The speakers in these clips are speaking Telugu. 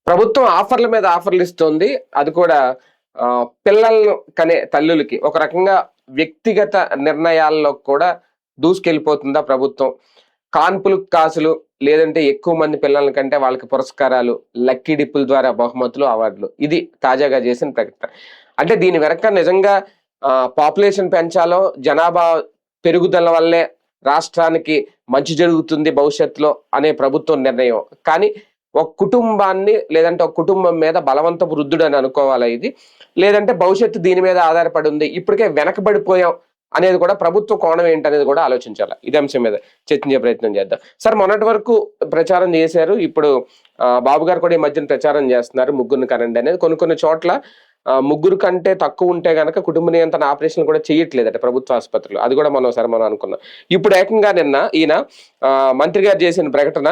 ప్రభుత్వం ఆఫర్ల మీద ఆఫర్లు ఇస్తుంది. అది కూడా పిల్లలను కనే తల్లులకి ఒక రకంగా వ్యక్తిగత నిర్ణయాల్లో కూడా దూసుకెళ్ళిపోతుందా ప్రభుత్వం? కాన్పులు కాసులు లేదంటే ఎక్కువ మంది పిల్లల కంటే వాళ్ళకి పురస్కారాలు, లక్కీ డిప్పుల ద్వారా బహుమతులు, అవార్డులు. ఇది తాజాగా చేసిన ప్రకటన. అంటే దీని వెనక నిజంగా పాపులేషన్ పెంచాలో, జనాభా పెరుగుదల వల్లే రాష్ట్రానికి మంచి జరుగుతుంది భవిష్యత్తులో అనే ప్రభుత్వం నిర్ణయం. కానీ ఒక కుటుంబాన్ని లేదంటే ఒక కుటుంబం మీద బలవంతపు వృద్ధుడు అని అనుకోవాలా ఇది? లేదంటే భవిష్యత్తు దీని మీద ఆధారపడి ఉంది, ఇప్పటికే వెనకబడిపోయాం అనేది కూడా ప్రభుత్వ కోణం ఏంటనేది కూడా ఆలోచించాలి. ఇదే అంశం మీద చర్చించే ప్రయత్నం చేద్దాం. సార్, మొన్నటి వరకు ప్రచారం చేశారు. ఇప్పుడు బాబు గారు కూడా ఈ మధ్యన ప్రచారం చేస్తున్నారు ముగ్గురిని కనండి అనేది. కొన్ని చోట్ల ముగ్గురు కంటే తక్కువ ఉంటే గనక కుటుంబ నియంత్రణ ఆపరేషన్ కూడా చేయట్లేదట ప్రభుత్వ ఆసుపత్రులు. అది కూడా మనం అనుకున్నాం. ఇప్పుడు ఏకంగా నిన్న ఈయన మంత్రి గారు చేసిన ప్రకటన,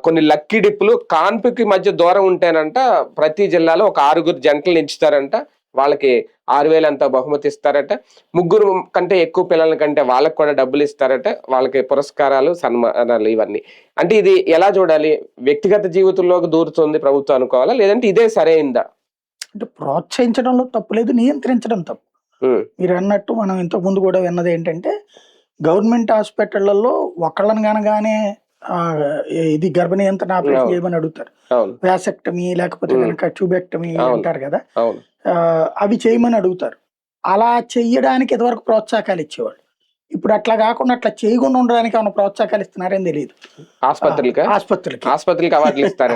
కొన్ని లక్కీ డిప్పులు కాన్పుకి మధ్య దూరం ఉంటేనంట ప్రతి జిల్లాలో ఒక 6 జంటలు ఎంచుతారంట. వాళ్ళకి 6,000 అంత బహుమతి ఇస్తారట. ముగ్గురు కంటే ఎక్కువ పిల్లల కంటే వాళ్ళకి కూడా డబ్బులు ఇస్తారట. వాళ్ళకి పురస్కారాలు, సన్మానాలు, ఇవన్నీ. అంటే ఇది ఎలా చూడాలి? వ్యక్తిగత జీవితంలోకి దూరుతుంది ప్రభుత్వం అనుకోవాలా, లేదంటే ఇదే సరైందా? అంటే ప్రోత్సహించడంలో తప్పు లేదు, నియంత్రించడం తప్పు. మీరు అన్నట్టు మనం ఇంతకు ముందు కూడా విన్నది ఏంటంటే, గవర్నమెంట్ హాస్పిటళ్లలో ఒకళ్ళని కనగానే ఇది గర్భ నియంత్రణ ఆపరేషన్ చేయమని అడుగుతారు. వ్యాసెక్టమీ లేకపోతే కనుక ట్యూబెక్టమీ అంటారు కదా, అవి చేయమని అడుగుతారు. అలా చెయ్యడానికి ఇదివరకు ప్రోత్సాహకాలు ఇచ్చేవాళ్ళు. ఇప్పుడు అట్లా కాకుండా అట్లా చేయకుండా ఉండడానికి ఏమైనా ప్రోత్సాహకాలు ఇస్తున్నారని తెలియదు. ఆసుపత్రికి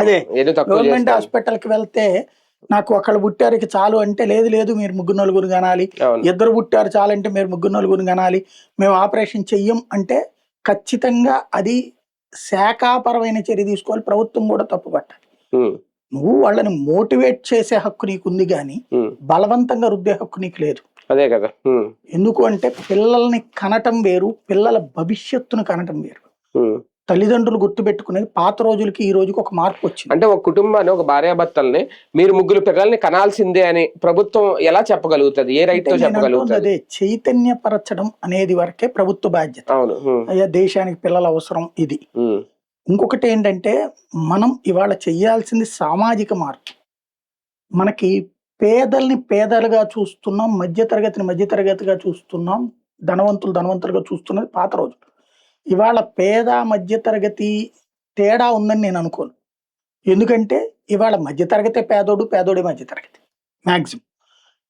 అదే గవర్నమెంట్ హాస్పిటల్కి వెళ్తే నాకు ఒకళ్ళు పుట్టారికి చాలు అంటే, లేదు మీరు 3-4 కనాలి, 2 పుట్టారు చాలు అంటే మీరు 3-4 కనాలి, మేము ఆపరేషన్ చెయ్యం అంటే ఖచ్చితంగా అది శాఖాపరమైన చర్య తీసుకోవాలి. ప్రభుత్వం కూడా తప్పు పట్టాలి. నువ్వు వాళ్ళని మోటివేట్ చేసే హక్కు నీకుంది కానీ బలవంతంగా రుద్దే హక్కు నీకు లేదు. అదే కదా. ఎందుకు అంటే పిల్లల్ని కనటం వేరు, పిల్లల భవిష్యత్తును కనటం వేరు. తల్లిదండ్రులు గుర్తుపెట్టుకునేది పాత రోజులకి ఈ రోజుకి ఒక మార్పు వచ్చింది. అంటే ఒక కుటుంబాన్ని, ఒక భార్యాభర్తల్ని మీరు 3 పిల్లల్ని కనాల్సిందే అని ప్రభుత్వం ఎలా చెప్పగలుగుతుంది? ఏ రైట్ తో చెప్పగలుగుతుంది? అదే చైతన్యపరచడం అనేది వరకే ప్రభుత్వ బాధ్యత. అయ్యా దేశానికి పిల్లల అవసరం ఇది. ఇంకొకటి ఏంటంటే, మనం ఇవాళ చెయ్యాల్సింది సామాజిక మార్పు. మనకి పేదల్ని పేదలుగా చూస్తున్నాం, మధ్యతరగతిని మధ్యతరగతిగా చూస్తున్నాం, ధనవంతులుగా చూస్తున్నది పాత రోజులు. ఇవాళ పేద మధ్యతరగతి తేడా ఉందని నేను అనుకోను. ఎందుకంటే ఇవాళ మధ్యతరగతి పేదోడు, పేదోడే మధ్యతరగతి మ్యాక్సిమం.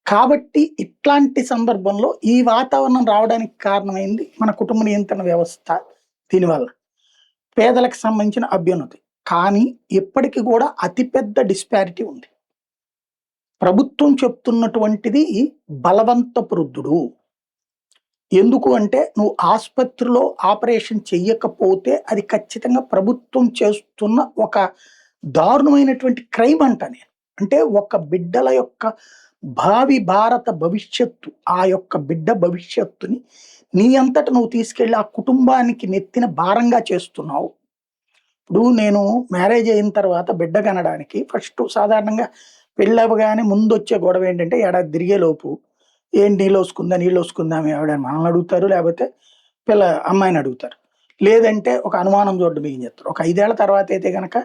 కాబట్టి ఇట్లాంటి సందర్భంలో ఈ వాతావరణం రావడానికి కారణమైంది మన కుటుంబ నియంత్రణ వ్యవస్థ. దీనివల్ల పేదలకు సంబంధించిన అభ్యున్నతి. కానీ ఇప్పటికీ కూడా అతిపెద్ద డిస్పారిటీ ఉంది. ప్రభుత్వం చెప్తున్నటువంటిది బలవంతపు వృద్ధుడు. ఎందుకు అంటే, నువ్వు ఆసుపత్రిలో ఆపరేషన్ చెయ్యకపోతే అది ఖచ్చితంగా ప్రభుత్వం చేస్తున్న ఒక దారుణమైనటువంటి క్రైమ్ అంట నేను. అంటే ఒక బిడ్డల యొక్క భావి భారత భవిష్యత్తు, ఆ యొక్క బిడ్డ భవిష్యత్తుని నీ అంతట నువ్వు తీసుకెళ్ళి ఆ కుటుంబానికి నెత్తిన భారంగా చేస్తున్నావు. ఇప్పుడు నేను మ్యారేజ్ అయిన తర్వాత బిడ్డ కనడానికి ఫస్ట్ సాధారణంగా పెళ్ళవగానే ముందు వచ్చే గొడవ ఏంటంటే, ఏడాది తిరిగేలోపు ఏంటి నీళ్ళు వసుకుందా ఆవిడ మనల్ని అడుగుతారు, లేకపోతే అమ్మాయిని అడుగుతారు. లేదంటే ఒక అనుమానం చూడడం ఏం చేస్తారు. ఒక 5 ఏళ్ల తర్వాత అయితే కనుక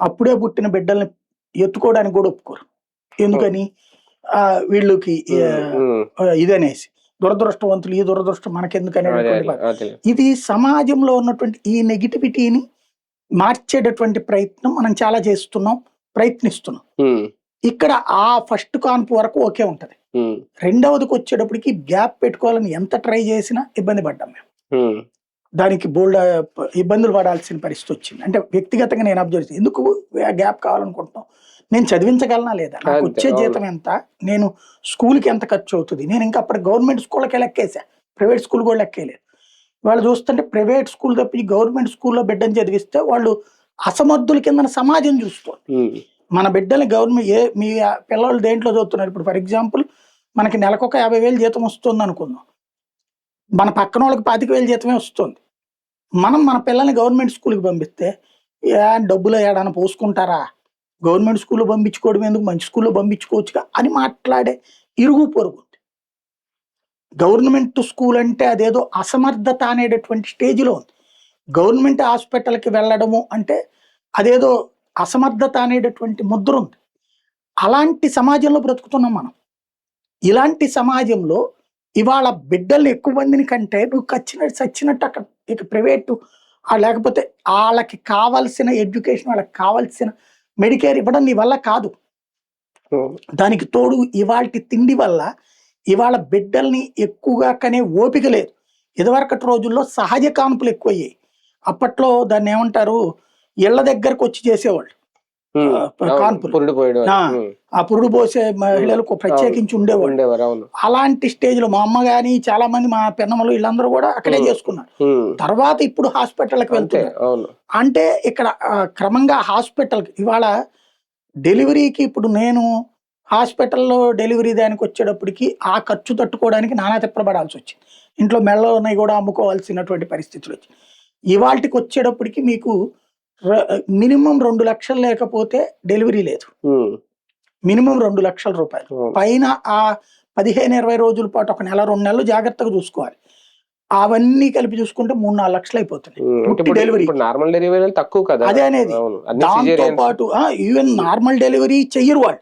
అప్పుడే పుట్టిన బిడ్డల్ని ఎత్తుకోవడానికి కూడా ఒప్పుకోరు. ఎందుకని? వీళ్ళకి ఇదనేసి దురదృష్టవంతులు, ఈ దురదృష్టం మనకెందుకు అనేటువంటి. ఇది సమాజంలో ఉన్నటువంటి ఈ నెగిటివిటీని మార్చేటటువంటి ప్రయత్నం మనం చాలా ప్రయత్నిస్తున్నాం. ఇక్కడ ఆ ఫస్ట్ కాన్పు వరకు ఓకే ఉంటది. రెండవదికి వచ్చేటప్పటికి గ్యాప్ పెట్టుకోవాలని ఎంత ట్రై చేసినా ఇబ్బంది పడ్డాం మేము. దానికి బోల్డ్ ఇబ్బందులు పడాల్సిన పరిస్థితి వచ్చింది. అంటే వ్యక్తిగతంగా నేను అబ్జర్వ్ చేసి, ఎందుకు గ్యాప్ కావాలనుకుంటున్నాం, నేను చదివించగలనా లేదా, నాకు వచ్చే జీతం ఎంత, నేను స్కూల్కి ఎంత ఖర్చు అవుతుంది. నేను ఇంకా అప్పుడు గవర్నమెంట్ స్కూల్కి లెక్కేసా, ప్రైవేట్ స్కూల్ కూడా లెక్కేయలేదు. వాళ్ళు చూస్తుంటే ప్రైవేట్ స్కూల్ తప్పి గవర్నమెంట్ స్కూల్లో బిడ్డను చదివిస్తే వాళ్ళు అసమర్థుల కింద సమాజం చూస్తుంది. మన బిడ్డని గవర్నమెంట్ మీ పిల్లలు దేంట్లో చదువుతున్నారు? ఇప్పుడు ఫర్ ఎగ్జాంపుల్ మనకి నెలకు ఒక 50,000 జీతం వస్తుంది అనుకుందాం, మన పక్కన వాళ్ళకి 25,000 జీతమే వస్తుంది. మన పిల్లల్ని గవర్నమెంట్ స్కూల్కి పంపిస్తే డబ్బులు ఏడాన పోసుకుంటారా, గవర్నమెంట్ స్కూల్లో పంపించుకోవడం ఎందుకు, మంచి స్కూల్లో పంపించుకోవచ్చుగా అని మాట్లాడే ఇరుగు పొరుగు. గవర్నమెంట్ స్కూల్ అంటే అదేదో అసమర్థత అనేటటువంటి స్టేజ్లో ఉంది. గవర్నమెంట్ హాస్పిటల్కి వెళ్ళడము అంటే అదేదో అసమర్థత అనేటటువంటి ముద్ర ఉంది. అలాంటి సమాజంలో బ్రతుకుతున్నాం మనం. ఇలాంటి సమాజంలో ఇవాళ బిడ్డల్ని ఎక్కువ మందిని కంటే నువ్వు చచ్చినట్టు అక్కడ ఇక ప్రైవేటు లేకపోతే వాళ్ళకి కావాల్సిన ఎడ్యుకేషన్, వాళ్ళకి కావాల్సిన మెడికేర్ ఇవ్వడం నీ వల్ల కాదు. దానికి తోడు ఇవాల్టి తిండి వల్ల ఇవాళ బిడ్డల్ని ఎక్కువగా కనే ఓపిక లేదు. ఇదివరకటి రోజుల్లో సహజ కాన్పులు ఎక్కువయ్యాయి. అప్పట్లో దాన్ని ఏమంటారు, ఇళ్ల దగ్గరకు వచ్చి చేసేవాళ్ళు కాన్పులు. ఆ పురుడు పోసే మహిళలకు ప్రత్యేకించి ఉండేవాళ్ళు. అలాంటి స్టేజ్ లో మా అమ్మ గాని చాలా మంది మా పెన్నమ్మలు వీళ్ళందరూ కూడా అక్కడే చేసుకున్నారు. తర్వాత ఇప్పుడు హాస్పిటల్కి వెళ్తున్నారు. అంటే ఇక్కడ క్రమంగా హాస్పిటల్ ఇవాళ డెలివరీకి ఇప్పుడు నేను హాస్పిటల్లో డెలివరీ దానికి వచ్చేటప్పటికి ఆ ఖర్చు తట్టుకోవడానికి నానా తిప్పబడాల్సి వచ్చింది. ఇంట్లో మెళ్ళని కూడా అమ్ముకోవాల్సినటువంటి పరిస్థితులు వచ్చి ఇవాళకి వచ్చేటప్పటికి మీకు మినిమం 2 లక్షలు లేకపోతే డెలివరీ లేదు. మినిమం 2 లక్షల రూపాయలు పైన ఆ 15-20 రోజుల పాటు ఒక నెల 2 నెలలు జాగ్రత్తగా చూసుకోవాలి. అవన్నీ కలిపి చూసుకుంటే 3-4 లక్షలు అయిపోతుంది డెలివరీ. నార్మల్ డెలివరీ తక్కువ కదా అదే అనేది. దాంతో పాటు ఈవెన్ నార్మల్ డెలివరీ చెయ్యరు వాళ్ళు.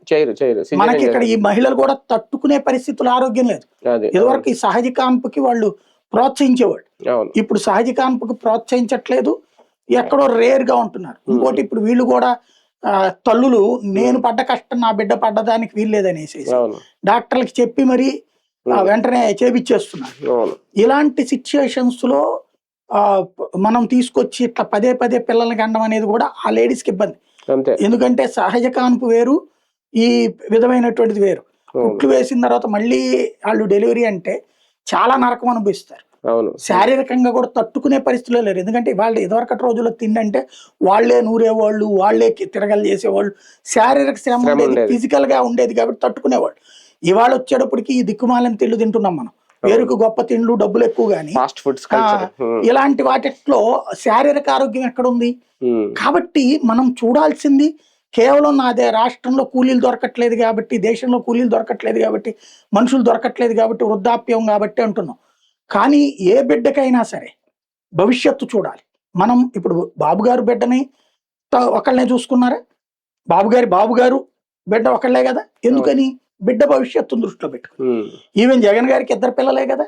మనకి ఇక్కడ ఈ మహిళలు కూడా తట్టుకునే పరిస్థితులు ఆరోగ్యం లేదు. ఇదివరకు ఈ సహజ కాన్పుకి వాళ్ళు ప్రోత్సహించేవాళ్ళు. ఇప్పుడు సహజ కాన్పుకి ప్రోత్సహించట్లేదు, ఎక్కడో రేర్ గా ఉంటున్నారు. ఇంకోటి ఇప్పుడు వీళ్ళు కూడా తల్లులు నేను పడ్డ కష్టం నా బిడ్డ పడ్డదానికి వీల్లేదనేసి డాక్టర్లకి చెప్పి మరి వెంటనే చేపిచ్చేస్తున్నారు. ఇలాంటి సిచ్యుయేషన్స్ లో మనం తీసుకొచ్చి ఇట్లా పదే పిల్లల్ని కండం అనేది కూడా ఆ లేడీస్ కి ఇబ్బంది. ఎందుకంటే సహజ కాన్పు వేరు, ఈ విధమైనటువంటిది వేరు. కుట్లు వేసిన తర్వాత మళ్ళీ వాళ్ళు డెలివరీ అంటే చాలా నరకం అనుభవిస్తారు. శారీరకంగా కూడా తట్టుకునే పరిస్థితుల్లో లేరు. ఎందుకంటే వాళ్ళు ఇదివరకటి రోజుల్లో తిండంటే వాళ్లే నూరేవాళ్ళు, వాళ్లే తిరగలు చేసేవాళ్ళు, శారీరక శ్రమ ఉండేది, ఫిజికల్ గా ఉండేది కాబట్టి తట్టుకునేవాళ్ళు. ఇవాళ వచ్చేటప్పటికి ఈ దిక్కుమాలని తిండ్లు తింటున్నాం మనం. పేరుకు గొప్ప తిండ్లు, డబ్బులు ఎక్కువ గానీ ఇలాంటి వాటిలో శారీరక ఆరోగ్యం ఎక్కడుంది? కాబట్టి మనం చూడాల్సింది కేవలం నాదే రాష్ట్రంలో కూలీలు దొరకట్లేదు కాబట్టి, దేశంలో కూలీలు దొరకట్లేదు కాబట్టి, మనుషులు దొరకట్లేదు కాబట్టి, వృద్ధాప్యం కాబట్టి అంటున్నాం. కానీ ఏ బిడ్డకైనా సరే భవిష్యత్తు చూడాలి. మనం ఇప్పుడు బాబు గారు బిడ్డని ఒకళ్ళనే చూసుకున్నారా? బాబు గారు బిడ్డ ఒకళ్ళే కదా. ఎందుకని? బిడ్డ భవిష్యత్తును దృష్టిలో పెట్టుకుని. ఈవెన్ జగన్ గారికి 2 పిల్లలే కదా.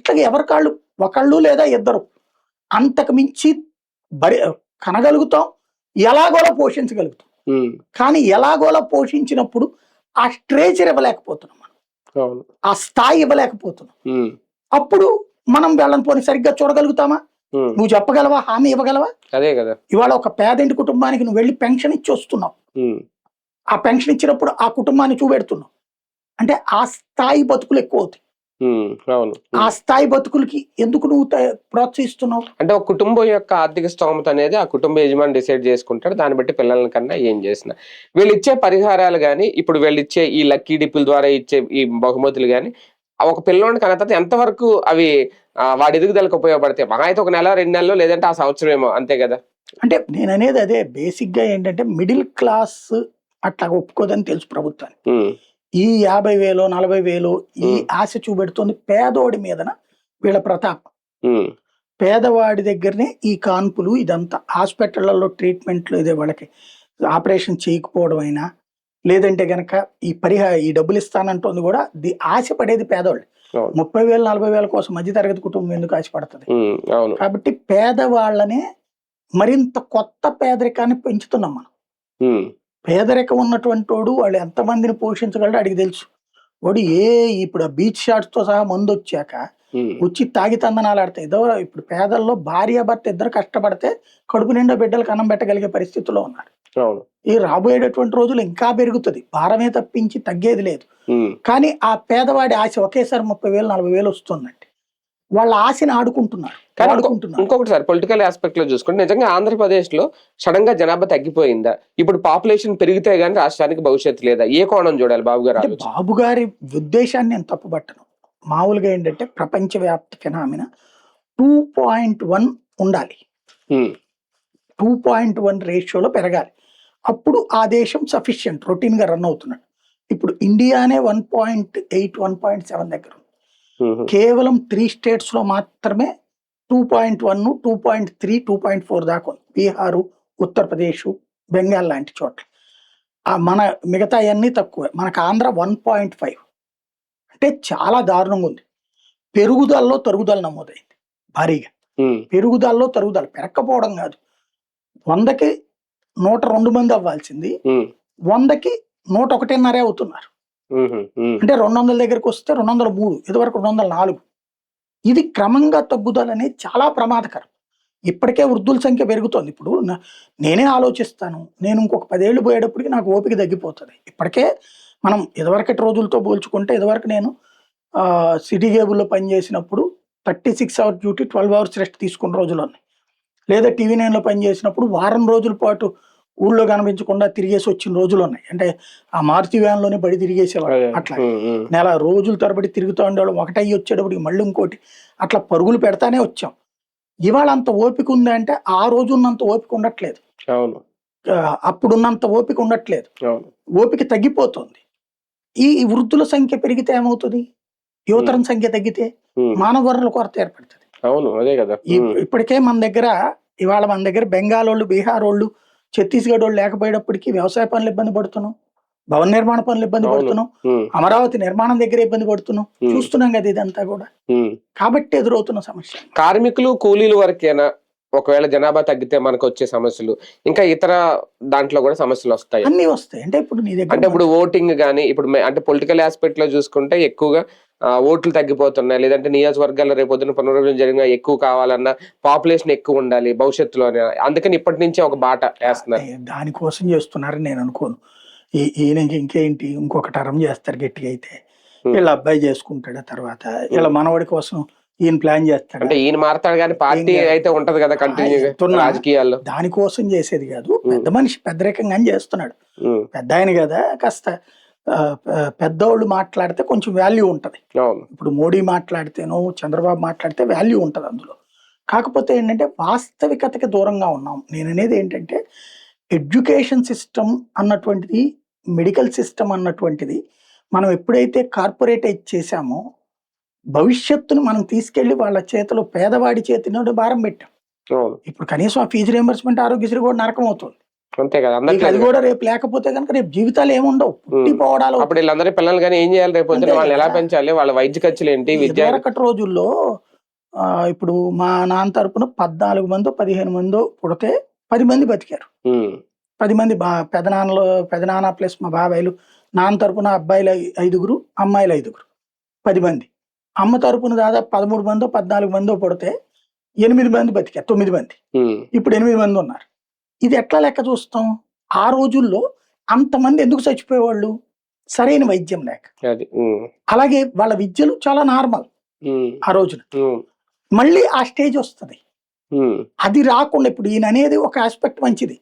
ఇట్లా ఎవరికాళ్ళు ఒకళ్ళు లేదా 2 అంతకు మించి కనగలుగుతాం, ఎలాగోలా పోషించగలుగుతాం. కానీ ఎలాగోలా పోషించినప్పుడు ఆ స్ట్రేచర్ ఇవ్వలేకపోతున్నాం మనం, ఆ స్థాయి ఇవ్వలేకపోతున్నాం. అప్పుడు మనం వెళ్ళని పోనీ సరిగ్గా చూడగలుగుతామా? నువ్వు చెప్పగలవా? హామీ ఇవ్వగలవా? అదే కదా. ఇవాళ ఒక పేదింటి కుటుంబానికి నువ్వు వెళ్ళి పెన్షన్ ఇచ్చి వస్తున్నావు. ఆ పెన్షన్ ఇచ్చినప్పుడు ఆ కుటుంబాన్ని చూపెడుతున్నావు అంటే ఆ స్థాయి బతుకులు ఎక్కువ అవుతాయి. ఆ స్థాయి బతుకులకి ఎందుకు నువ్వు ప్రోత్సహిస్తున్నావు? అంటే ఒక కుటుంబం యొక్క ఆర్థిక స్తోమత అనేది ఆ కుటుంబ యజమాని డిసైడ్ చేసుకుంటాడు. దాన్ని బట్టి పిల్లల కన్నా ఏం చేసిన వీళ్ళు ఇచ్చే పరిహారాలు గానీ, ఇప్పుడు వీళ్ళు ఇచ్చే ఈ లక్కీ డిప్పుల ద్వారా ఇచ్చే ఈ బహుమతులు గానీ ఒక పిల్లోడికి అన్న తర్వాత ఎంతవరకు అవి వాడి ఎదుగుదలకు ఉపయోగపడతాయి? మహా అయితే 1 నెల 2 నెలలు, లేదంటే ఆ సంవత్సరం ఏమో, అంతే కదా. అంటే నేను అనేది అదే బేసిక్ గా ఏంటంటే మిడిల్ క్లాస్ అట్లా ఒప్పుకోదని తెలుసు ప్రభుత్వానికి. ఈ 50,000 40,000 ఈ ఆశ చూపెడుతుంది పేదోడి మీదన వీళ్ళ ప్రతాపం. పేదవాడి దగ్గరనే ఈ కాన్పులు ఇదంతా, హాస్పిటళ్లలో ట్రీట్మెంట్లు, ఇదే వాళ్ళకి ఆపరేషన్ చేయకపోవడం అయినా, లేదంటే గనక ఈ డబ్బులు ఇస్తానంటుంది కూడా ఆశపడేది పేదవాళ్ళు. 30,000 40,000 కోసం మధ్యతరగతి కుటుంబం ఎందుకు ఆశపడుతుంది? కాబట్టి పేదవాళ్ళనే మరింత కొత్త పేదరికాన్ని పెంచుతున్నాం మనం. పేదరికం ఉన్నటువంటి వాడు వాళ్ళు ఎంతమందిని పోషించగలడో అడిగి తెలుసు. వాడు ఇప్పుడు ఆ బీచ్ షాట్స్ తో సహా మందు వచ్చాక వచ్చి తాగి తందనాలు ఆడతాయి. ఇప్పుడు పేదల్లో భార్య భర్త 2 కష్టపడితే కడుపు నిండా బిడ్డలకు అన్నం పెట్టగలిగే పరిస్థితుల్లో ఉన్నారు. ఈ రాబోయేటటువంటి రోజులు ఇంకా పెరుగుతుంది, భారమే తప్పించి తగ్గేది లేదు. కానీ ఆ పేదవాడి ఆశ ఒకేసారి 30,000 40,000 వస్తుందంటే వాళ్ళ ఆశని ఆడుకుంటున్నారు. ఇంకొకటి సార్, పొలిటికల్ ఆస్పెక్ట్ లో చూసుకుంటే నిజంగా ఆంధ్రప్రదేశ్ లో సడన్ గా జనాభా తగ్గిపోయిందా? ఇప్పుడు పాపులేషన్ పెరిగితే గానీ రాష్ట్రానికి భవిష్యత్తు లేదా? ఏ కోణం చూడాలి బాబు గారు? బాబు గారి ఉద్దేశాన్ని నేను తప్పుపట్టను. మామూలుగా ఏంటంటే ప్రపంచవ్యాప్త ఫినామినా 2.1 ఉండాలి, 2.1 రేషియోలో పెరగాలి. అప్పుడు ఆ దేశం సఫిషియంట్ రొటీన్ గా రన్ అవుతున్నాడు. ఇప్పుడు ఇండియానే 1.8 1.7 దగ్గర ఉంది. కేవలం 3 స్టేట్స్ లో మాత్రమే 2.1 2.3 2.4 దాకా ఉంది. బీహారు, ఉత్తరప్రదేశ్, బెంగాల్ లాంటి చోట్ల. మన మిగతా అన్నీ తక్కువే. మనకు ఆంధ్ర 1.5 అంటే చాలా దారుణంగా ఉంది. పెరుగుదలలో తరుగుదల నమోదైంది భారీగా. పెరుగుదలలో తరుగుదల పెరక్కపోవడం కాదు. 100కి 102 మంది అవ్వాల్సింది 100కి 101.5 అవుతున్నారు. అంటే 200 దగ్గరకు వస్తే 203, ఇదివరకు 204. ఇది క్రమంగా తగ్గుదల అనేది చాలా ప్రమాదకరం. ఇప్పటికే వృద్ధుల సంఖ్య పెరుగుతోంది. ఇప్పుడు నేనే ఆలోచిస్తాను, నేను ఇంకొక 10 ఏళ్ళు పోయేటప్పటికి నాకు ఓపిక తగ్గిపోతుంది. ఇప్పటికే మనం ఇదివరకటి రోజులతో పోల్చుకుంటే, ఇదివరకు నేను సిటీ కేబుల్లో పనిచేసినప్పుడు 36 అవర్స్ డ్యూటీ 12 అవర్స్ రెస్ట్ తీసుకున్న రోజులు ఉన్నాయి. లేదా టీవీ 9లో పనిచేసినప్పుడు వారం రోజుల పాటు ఊళ్ళో కనిపించకుండా తిరిగేసి వచ్చిన రోజులు ఉన్నాయి. అంటే ఆ మారుతి వ్యాన్లోనే బడి తిరిగేసేవాడు. అట్లా నెల రోజుల తరబడి తిరుగుతూ ఉండేవాళ్ళు. ఒకటయ్యి వచ్చేటప్పటికి మళ్ళీ ఇంకోటి, అట్లా పరుగులు పెడతానే వచ్చాం. ఇవాళ అంత ఓపిక ఉందా అంటే ఆ రోజు ఉన్నంత ఓపిక ఉండట్లేదు. అప్పుడున్నంత ఓపిక ఉండట్లేదు. ఓపిక తగ్గిపోతుంది. ఈ వృద్ధుల సంఖ్య పెరిగితే ఏమవుతుంది? యువతరం సంఖ్య తగ్గితే మానవ వనరుల కొరత ఏర్పడుతుంది. ఇప్పటికే ఇవాళ మన దగ్గర బెంగాల్ వాళ్ళు, బీహార్ వాళ్ళు, ఛత్తీస్గఢ్ వాళ్ళు లేకపోయేటప్పటికీ వ్యవసాయ పనులు ఇబ్బంది పడుతున్నాం, భవన నిర్మాణ పనులు ఇబ్బంది పడుతున్నాం, అమరావతి నిర్మాణం దగ్గర ఇబ్బంది పడుతున్నాం. చూస్తున్నాం కదా ఇదంతా కూడా. కాబట్టి ఎదురవుతున్న సమస్య కార్మికులు, కూలీలు వరకేనా? ఒకవేళ జనాభా తగ్గితే మనకు వచ్చే సమస్యలు ఇంకా ఇతర దాంట్లో కూడా సమస్యలు వస్తాయి, అన్ని వస్తాయి. అంటే ఇప్పుడు నీ దగ్గర అంటే ఇప్పుడు ఓటింగ్ గానీ, ఇప్పుడు అంటే పొలిటికల్ ఆస్పెక్ట్ లో చూసుకుంటే ఎక్కువగా ఓట్లు తగ్గిపోతున్నాయి. లేదంటే నియోజకవర్గాల్లో రేపొద్దున పునర్విభజన జరిగిన ఎక్కువ కావాలన్నా పాపులేషన్ ఎక్కువ ఉండాలి భవిష్యత్తులో, అందుకని ఇప్పటి నుంచే ఒక బాట వేస్తున్నారు. దానికోసం చేస్తున్నారని నేను అనుకోను. ఈయనకి ఇంకేంటి, ఇంకొక టర్మ్ చేస్తారు గట్టిగా అయితే, వీళ్ళ అబ్బాయి చేసుకుంటాడు, తర్వాత వీళ్ళ మనవడి కోసం ఈయన ప్లాన్ చేస్తాడు. అంటే ఈయన మారుతాడు కానీ పార్టీ అయితే ఉంటది కదా కంటిన్యూగా రాజకీయాల్లో. దానికోసం చేసేది కాదు. పెద్ద మనిషి పెద్దరికంగా చేస్తున్నాడు. పెద్ద ఆయన కదా, కాస్త పెద్దోళ్ళు మాట్లాడితే కొంచెం వాల్యూ ఉంటది. ఇప్పుడు మోడీ మాట్లాడితేనో చంద్రబాబు మాట్లాడితే వాల్యూ ఉంటది అందులో. కాకపోతే ఏంటంటే వాస్తవికతకి దూరంగా ఉన్నాం. నేను అనేది ఏంటంటే ఎడ్యుకేషన్ సిస్టమ్ అన్నటువంటిది, మెడికల్ సిస్టమ్ అన్నటువంటిది మనం ఎప్పుడైతే కార్పొరేటైజ్ చేశామో భవిష్యత్తును మనం తీసుకెళ్లి వాళ్ళ చేతిలో, పేదవాడి చేతిలో భారం పెట్టాం. ఇప్పుడు కనీసం ఆ ఫీజు రియంబర్స్మెంట్ ఆరోగ్యశ్రీ కూడా నరకం అవుతుంది. అది కూడా రేపు లేకపోతే కనుక రేపు జీవితాలు ఏముండవు, పుట్టిపోవడాలు. అప్పుడు వీళ్ళందరి పిల్లలు కానీ ఏం చేయాలి, రేపు వాళ్ళు ఎలా పెంచాలి, వాళ్ళ వైద్య ఖర్చులు ఏంటి? ఇదివరకటి రోజుల్లో ఇప్పుడు మా నాన్న తరపున 14 మందో 15 మందో పుడితే 10 మంది బతికారు. 10 మంది పెదనాన్న ప్లస్ మా బాబాయిలు. నాన్న తరపున అబ్బాయిలు 5గురు, అమ్మాయిలు 5గురు, 10 మంది. అమ్మ తరపున దాదాపు 13 మందో 14 మందో పుడితే 8 మంది బతికారు, 9 మంది. ఇప్పుడు 8 మంది ఉన్నారు. ఇది ఎట్లా లెక్క చూస్తాం? ఆ రోజుల్లో అంతమంది ఎందుకు చచ్చిపోయేవాళ్ళు? సరైన వైద్యం లేక. అలాగే వాళ్ళ విద్యలు చాలా నార్మల్ ఆ రోజున. మళ్ళీ ఆ స్టేజ్ వస్తుంది. అది రాకుండా ఇప్పుడు ఈయన అనేది ఒక ఆస్పెక్ట్ మంచిది.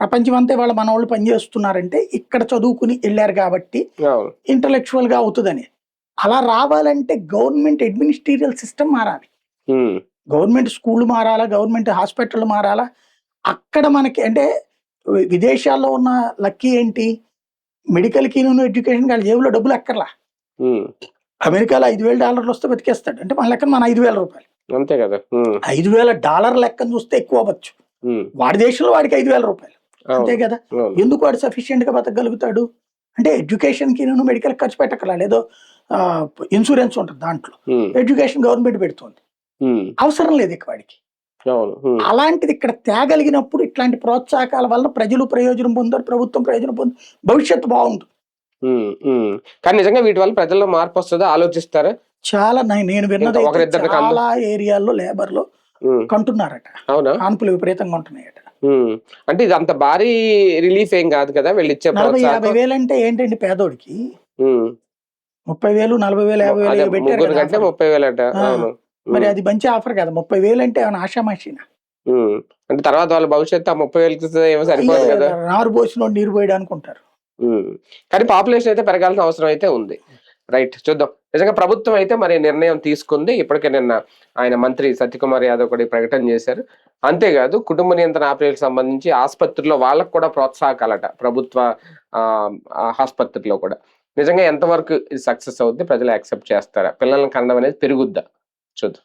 ప్రపంచం అంతా వాళ్ళ మన వాళ్ళు పనిచేస్తున్నారంటే ఇక్కడ చదువుకుని వెళ్ళారు కాబట్టి ఇంటలెక్చువల్ గా అవుతుందని. అలా రావాలంటే గవర్నమెంట్ అడ్మినిస్ట్రేటివ్ సిస్టమ్ మారాలి. గవర్నమెంట్ స్కూళ్ళు మారాలా, గవర్నమెంట్ హాస్పిటల్ మారాలా. అక్కడ మనకి అంటే విదేశాల్లో ఉన్న లక్కీ ఏంటి, మెడికల్కి ఎడ్యుకేషన్ వాళ్ళ జేబులో డబ్బులు ఎక్కర్లా. అమెరికాలో $5,000 వస్తే బతికేస్తాడు. అంటే మన లెక్కన మన $5,000. అంతే కదా. $5,000 లెక్కను చూస్తే ఎక్కువ అవ్వచ్చు. వాడి దేశంలో వాడికి $5,000. అంతే కదా. ఎందుకు వాడు సఫిషియెంట్ గా బతకగలుగుతాడు అంటే ఎడ్యుకేషన్ కి మెడికల్ ఖర్చు పెట్టకలా. లేదో ఇన్సూరెన్స్ ఉంటుంది దాంట్లో, ఎడ్యుకేషన్ గవర్నమెంట్ పెడుతుంది, అవసరం లేదు ఇక వాడికి. అలాంటిది ఇక్కడ తేగలిగినప్పుడు ఇట్లాంటి ప్రోత్సాహకాల వల్ల ప్రజలు ప్రయోజనం పొందారు, ప్రభుత్వం ప్రయోజనం పొందారు, భవిష్యత్తు బాగుంటుంది. కానీ నిజంగా వీటి వల్ల ప్రజల్లో మార్పు వస్తుందా ఆలోచిస్తారా? చాలా నేను విన్నది చాలా ఏరియాల్లో లేబర్ లో కంటున్నారట, కాన్పులు విపరీతంగా ఉంటున్నాయట. అంటే ఇది అంత భారీ రిలీఫ్ ఏం కాదు కదా వీళ్ళు ఇచ్చే. 40,000-50,000 అంటే ఏంటండి పేదోడికి? 30,000, 40,000, 50,000 పెట్టారు. 30,000 అట. మరి అది మంచి ఆఫర్ కదా. 30,000 అంటే ఏమైనా ఆషామాషినా? అంటే తర్వాత వాళ్ళ భవిష్యత్తు 30,000 ఏమో సరిపోదు కదా. నారు పోసిన నీరు పోయడం అనుకుంటారు. కానీ పాపులేషన్ అయితే పెరగాల్సిన అవసరం అయితే ఉంది. రైట్, చూద్దాం. నిజంగా ప్రభుత్వం అయితే మరి నిర్ణయం తీసుకుంది. ఇప్పటికే నిన్న ఆయన మంత్రి సత్యకుమార్ యాదవ్ కూడా ప్రకటన చేశారు. అంతేకాదు కుటుంబ నియంత్రణ ఆపరేషన్కి సంబంధించి ఆసుపత్రిలో వాళ్ళకు కూడా ప్రోత్సాహకాలట, ప్రభుత్వ ఆసుపత్రిలో కూడా. నిజంగా ఎంతవరకు ఇది సక్సెస్ అవుద్ది, ప్రజలు యాక్సెప్ట్ చేస్తారా, పిల్లల్ని కనడం అనేది పెరుగుద్దా? చూద్దాం.